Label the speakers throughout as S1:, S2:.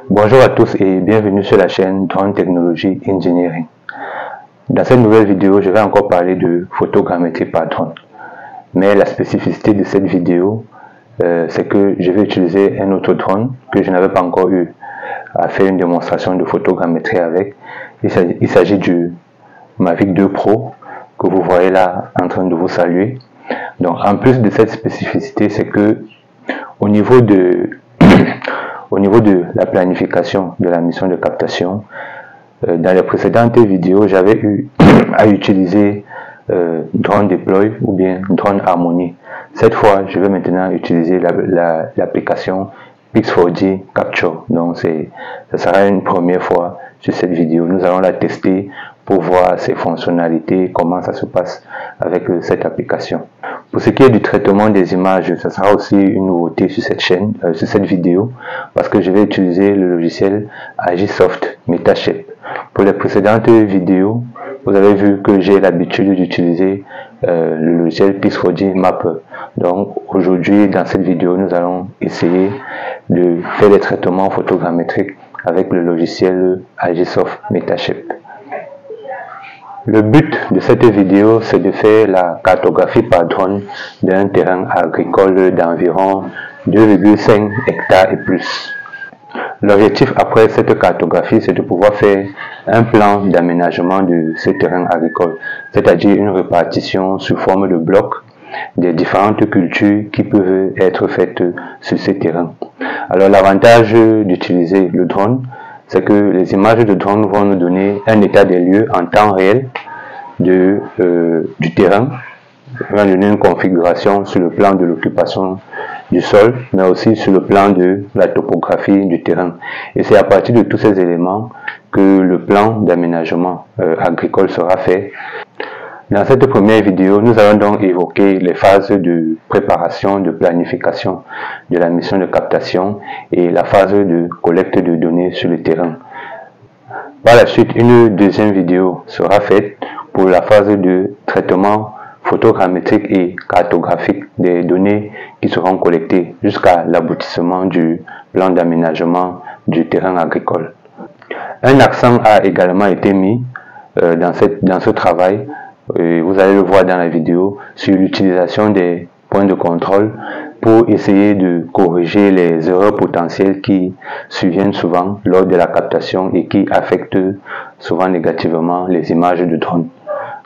S1: Bonjour à tous et bienvenue sur la chaîne Drone Technology Engineering. Dans cette nouvelle vidéo, je vais encore parler de photogrammétrie par drone. Mais la spécificité de cette vidéo, c'est que je vais utiliser un autre drone que je n'avais pas encore eu à faire une démonstration de photogrammétrie avec. Il s'agit du Mavic 2 Pro que vous voyez là en train de vous saluer. Donc en plus de cette spécificité, c'est que au niveau de la planification de la mission de captation, dans les précédentes vidéos, j'avais eu à utiliser Drone Deploy ou bien Drone Harmony. Cette fois, je vais maintenant utiliser l'application Pix4D Capture. Donc, ça sera une première fois sur cette vidéo. Nous allons la tester pour voir ses fonctionnalités, comment ça se passe avec cette application. Pour ce qui est du traitement des images, ça sera aussi une nouveauté sur cette chaîne, sur cette vidéo, parce que je vais utiliser le logiciel Agisoft MetaShape. Pour les précédentes vidéos, vous avez vu que j'ai l'habitude d'utiliser le logiciel Pix4D Mapper. Donc aujourd'hui, dans cette vidéo, nous allons essayer de faire des traitements photogrammétriques avec le logiciel Agisoft MetaShape. Le but de cette vidéo, c'est de faire la cartographie par drone d'un terrain agricole d'environ 2,5 hectares et plus. L'objectif après cette cartographie, c'est de pouvoir faire un plan d'aménagement de ce terrain agricole, c'est-à-dire une répartition sous forme de blocs des différentes cultures qui peuvent être faites sur ce terrain. Alors l'avantage d'utiliser le drone, c'est que les images de drone vont nous donner un état des lieux en temps réel du terrain, vont donner une configuration sur le plan de l'occupation du sol, mais aussi sur le plan de la topographie du terrain. Et c'est à partir de tous ces éléments que le plan d'aménagement agricole sera fait. Dans cette première vidéo, nous allons donc évoquer les phases de préparation, de planification de la mission de captation et la phase de collecte de données sur le terrain. Par la suite, une deuxième vidéo sera faite pour la phase de traitement photogrammétrique et cartographique des données qui seront collectées jusqu'à l'aboutissement du plan d'aménagement du terrain agricole. Un accent a également été mis dans ce travail, et vous allez le voir dans la vidéo, sur l'utilisation des points de contrôle pour essayer de corriger les erreurs potentielles qui surviennent souvent lors de la captation et qui affectent souvent négativement les images de drone.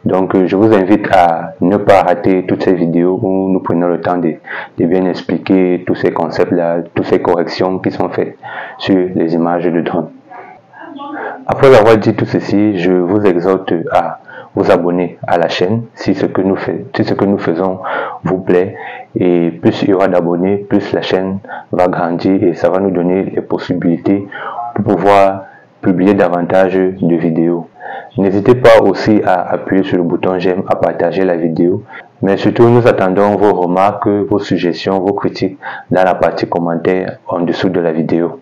S1: Donc je vous invite à ne pas rater toutes ces vidéos où nous prenons le temps de bien expliquer tous ces concepts-là, toutes ces corrections qui sont faites sur les images de drone. Après avoir dit tout ceci, je vous exhorte à vous abonner à la chaîne si ce que nous faisons vous plaît, et plus il y aura d'abonnés, plus la chaîne va grandir et ça va nous donner les possibilités pour pouvoir publier davantage de vidéos. N'hésitez pas aussi à appuyer sur le bouton j'aime, à partager la vidéo, mais surtout nous attendons vos remarques, vos suggestions, vos critiques dans la partie commentaires en dessous de la vidéo.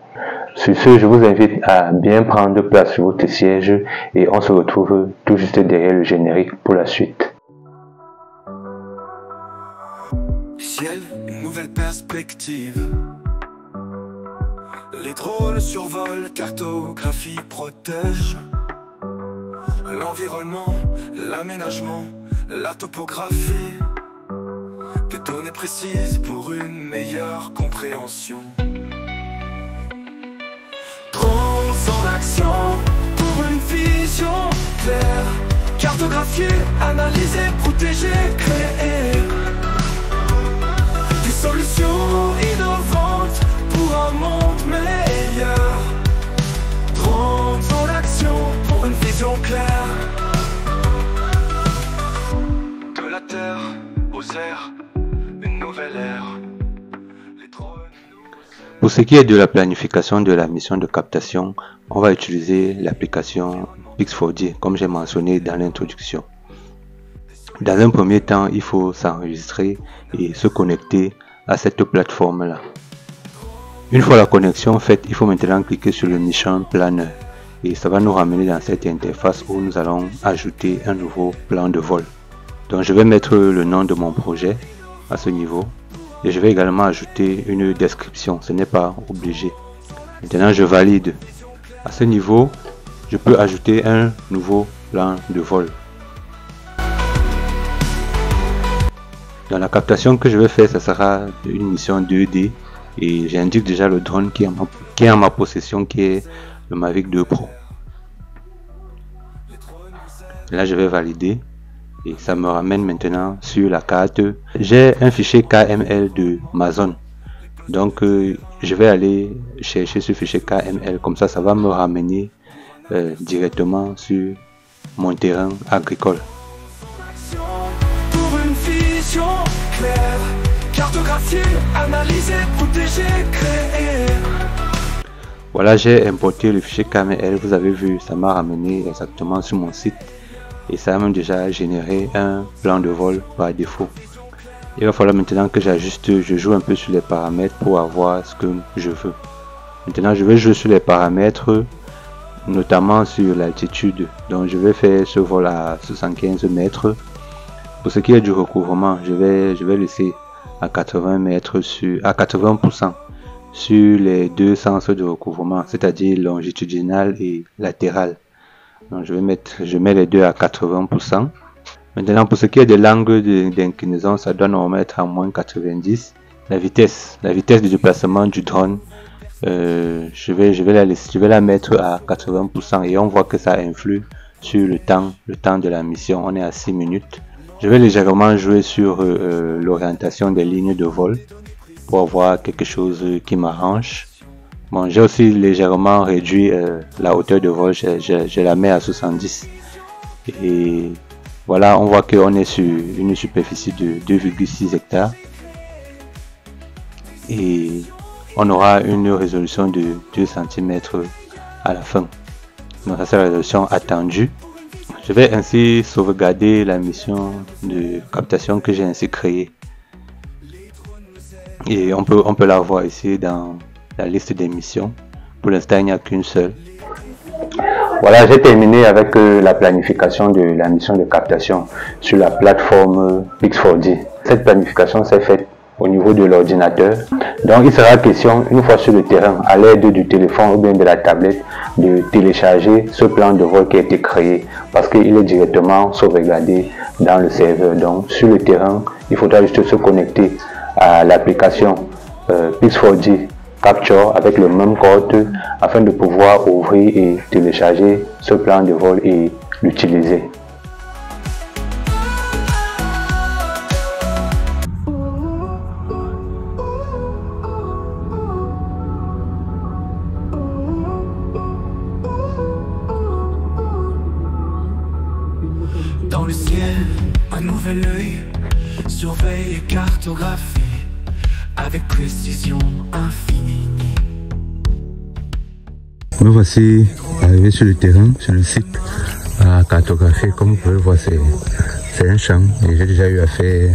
S1: Sur ce, je vous invite à bien prendre place sur votre siège et on se retrouve tout juste derrière le générique pour la suite.
S2: Ciel, une nouvelle perspective. Les drones survolent, cartographie protège l'environnement, l'aménagement, la topographie. Des données précises pour une meilleure compréhension. Drones en action pour une vision claire. Cartographier, analyser, protéger, créer des solutions innovantes pour un monde meilleur. Drones en action pour une vision claire. De la terre aux airs, une nouvelle ère.
S1: Pour ce qui est de la planification de la mission de captation, on va utiliser l'application Pix4D comme j'ai mentionné dans l'introduction. Dans un premier temps, il faut s'enregistrer et se connecter à cette plateforme-là. Une fois la connexion faite, il faut maintenant cliquer sur le Mission Planner et ça va nous ramener dans cette interface où nous allons ajouter un nouveau plan de vol. Donc je vais mettre le nom de mon projet à ce niveau et je vais également ajouter une description, ce n'est pas obligé. Maintenant je valide. À ce niveau, je peux ajouter un nouveau plan de vol. Dans la captation que je vais faire, ça sera une mission 2D et j'indique déjà le drone qui est en ma possession, qui est le Mavic 2 Pro. Là je vais valider et ça me ramène maintenant sur la carte. J'ai un fichier KML de Amazon, donc je vais aller chercher ce fichier KML, comme ça va me ramener directement sur mon terrain agricole.
S2: Pour une vision claire, cartographier, analyser, protéger, créer.
S1: Voilà, j'ai importé le fichier KML, vous avez vu, ça m'a ramené exactement sur mon site et ça a même déjà généré un plan de vol par défaut. Il va falloir maintenant que j'ajuste, je joue un peu sur les paramètres pour avoir ce que je veux. Maintenant je vais jouer sur les paramètres, notamment sur l'altitude. Donc je vais faire ce vol à 75 mètres. Pour ce qui est du recouvrement, je vais laisser à 80 mètres à 80% sur les deux sens de recouvrement, c'est-à-dire longitudinal et latéral. Donc je mets les deux à 80%. Maintenant pour ce qui est de l'angle d'inclinaison, ça doit normalement être à moins 90. La vitesse de déplacement du drone, je vais la mettre à 80% et on voit que ça influe sur le temps de la mission. On est à 6 minutes. Je vais légèrement jouer sur l'orientation des lignes de vol pour avoir quelque chose qui m'arrange. Bon, j'ai aussi légèrement réduit la hauteur de vol, je la mets à 70. Et voilà, on voit qu'on est sur une superficie de 2,6 hectares. Et on aura une résolution de 2 cm à la fin. Donc ça c'est la résolution attendue. Je vais ainsi sauvegarder la mission de captation que j'ai ainsi créée. Et on peut la voir ici dans la liste des missions. Pour l'instant, il n'y a qu'une seule.
S3: Voilà, j'ai terminé avec la planification de la mission de captation sur la plateforme Pix4D. Cette planification s'est faite au niveau de l'ordinateur. Donc il sera question, une fois sur le terrain, à l'aide du téléphone ou bien de la tablette, de télécharger ce plan de vol qui a été créé parce qu'il est directement sauvegardé dans le serveur. Donc sur le terrain, il faudra juste se connecter à l'application Pix4D Capture avec le même code afin de pouvoir ouvrir et télécharger ce plan de vol et l'utiliser.
S2: Dans le ciel, un nouvel œil surveille et cartographie avec précision infinie.
S1: Me voici arrivé sur le terrain, sur le site, à cartographier. Comme vous pouvez voir, c'est un champ et j'ai déjà eu à faire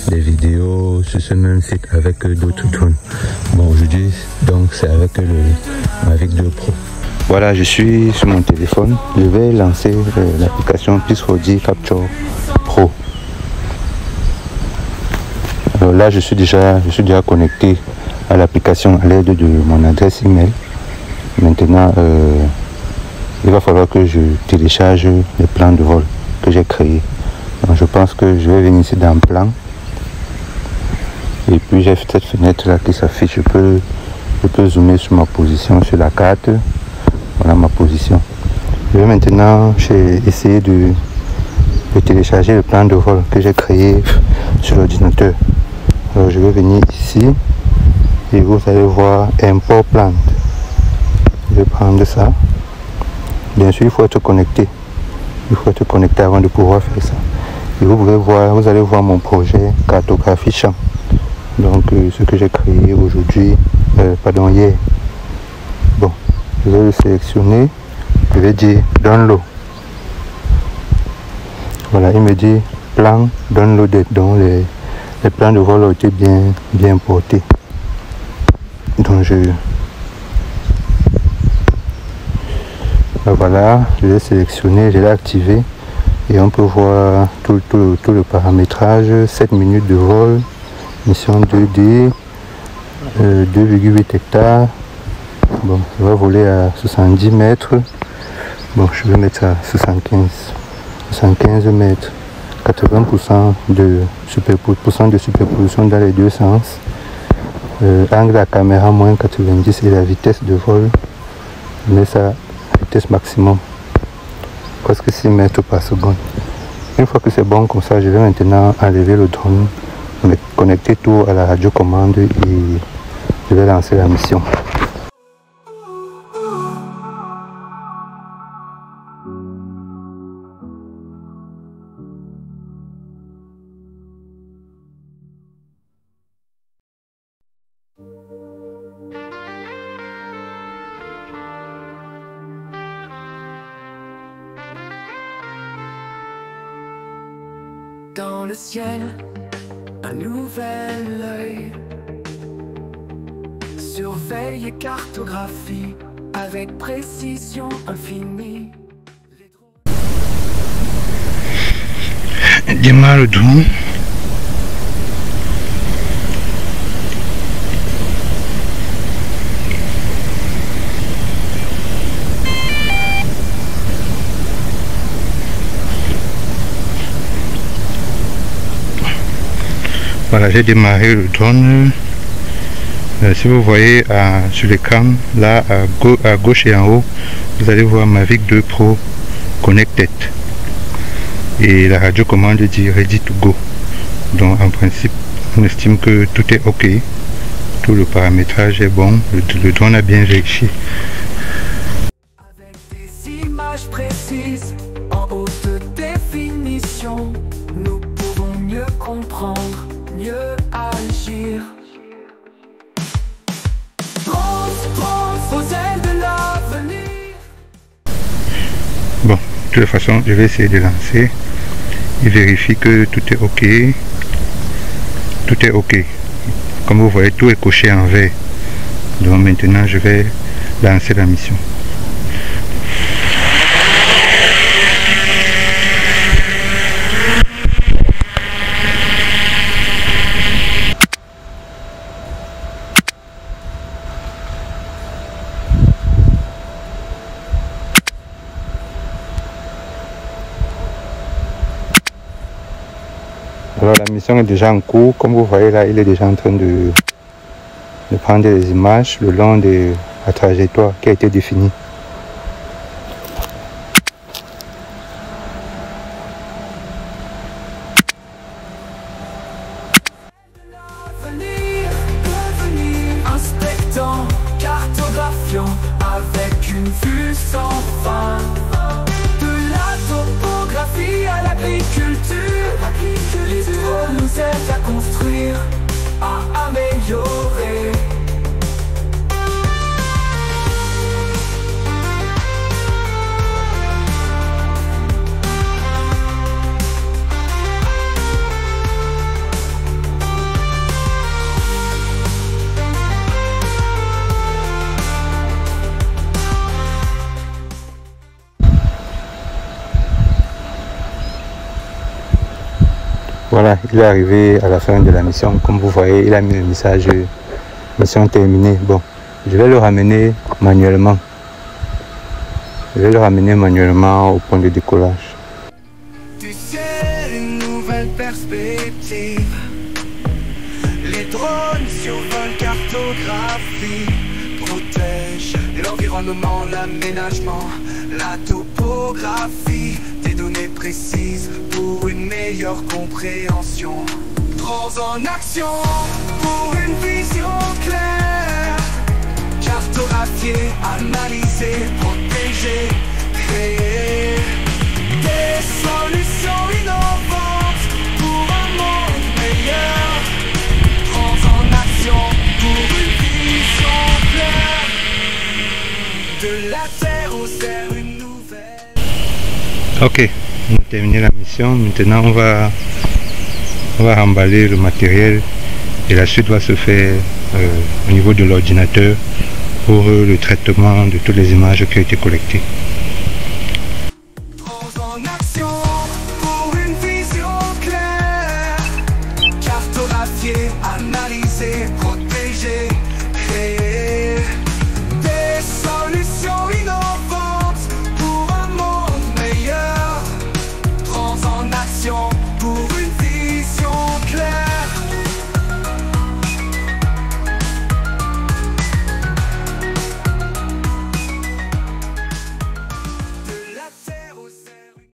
S1: des vidéos sur ce même site avec d'autres drones. Bon, aujourd'hui, donc c'est avec le Mavic 2 Pro. Voilà, je suis sur mon téléphone. Je vais lancer l'application Pix4D Capture Pro. Alors là, je suis déjà connecté à l'application à l'aide de mon adresse email. Maintenant, il va falloir que je télécharge les plans de vol que j'ai créés. Donc, je pense que je vais venir ici dans plan. Et puis j'ai cette fenêtre là qui s'affiche. Je peux zoomer sur ma position sur la carte. Voilà ma position. Je vais maintenant essayer de télécharger le plan de vol que j'ai créé sur l'ordinateur. Alors je vais venir ici et vous allez voir import plan. Je vais prendre ça. Bien sûr, il faut être connecté. Il faut être connecté avant de pouvoir faire ça. Et vous allez voir mon projet cartographie champ. Donc ce que j'ai créé aujourd'hui, hier. Bon, je vais le sélectionner. Je vais dire download. Voilà, il me dit plan downloaded. Donc les plans de vol ont été bien portés. Donc voilà, je l'ai sélectionné, je l'ai activé et on peut voir tout le paramétrage. 7 minutes de vol, mission 2D, 2,8 hectares,
S4: Bon, ça va voler à 70 mètres. Bon, je vais mettre ça à 75 mètres. 80% de superposition dans les deux sens. Angle à caméra moins 90 et la vitesse de vol. Je mets ça à vitesse maximum. Presque 6 mètres par seconde. Une fois que c'est bon comme ça, je vais maintenant enlever le drone, connecter tout à la radiocommande et je vais lancer la mission.
S2: Dans le ciel, un nouvel œil surveille et cartographie avec précision infinie.
S4: Démarre le drone. Voilà, j'ai démarré le drone. Si vous voyez sur l'écran, là à gauche et en haut, vous allez voir Mavic 2 Pro Connected. Et la radiocommande dit Ready to Go. Donc en principe, on estime que tout est OK. Tout le paramétrage est bon. Le drone a bien réussi.
S2: Avec des images précises en haute définition, nous pouvons mieux comprendre, mieux agir. Trans aux ailes de l'avenir.
S4: Bon, de toute façon, je vais essayer de lancer. Il vérifie que tout est OK. Tout est OK. Comme vous voyez, tout est coché en vert. Donc maintenant, je vais lancer la mission. Alors la mission est déjà en cours, comme vous voyez là, il est déjà en train de prendre des images le long de la trajectoire qui a été définie.
S2: L'avenir, devenir inspectant, cartographiant avec une vue sans fin. De la topographie à l'agriculture, les drones nous aident à construire, à améliorer.
S4: Voilà, il est arrivé à la fin de la mission. Comme vous voyez, il a mis le message mission terminée. Bon, je vais le ramener manuellement. Je vais le ramener manuellement au point de décollage.
S2: Du ciel, une nouvelle perspective. Les drones survolent, cartographie, protègent l'environnement, l'aménagement, la topographie, des données précises pour une meilleure compréhension. Drones en action pour une vision claire. Cartographier, analyser, protéger, créer des solutions innovantes pour un monde meilleur. Drones en action pour une vision claire. De la terre aux airs, une nouvelle.
S4: Ok, on a terminé la mission. Maintenant, on va remballer le matériel et la suite va se faire au niveau de l'ordinateur pour le traitement de toutes les images qui ont été collectées.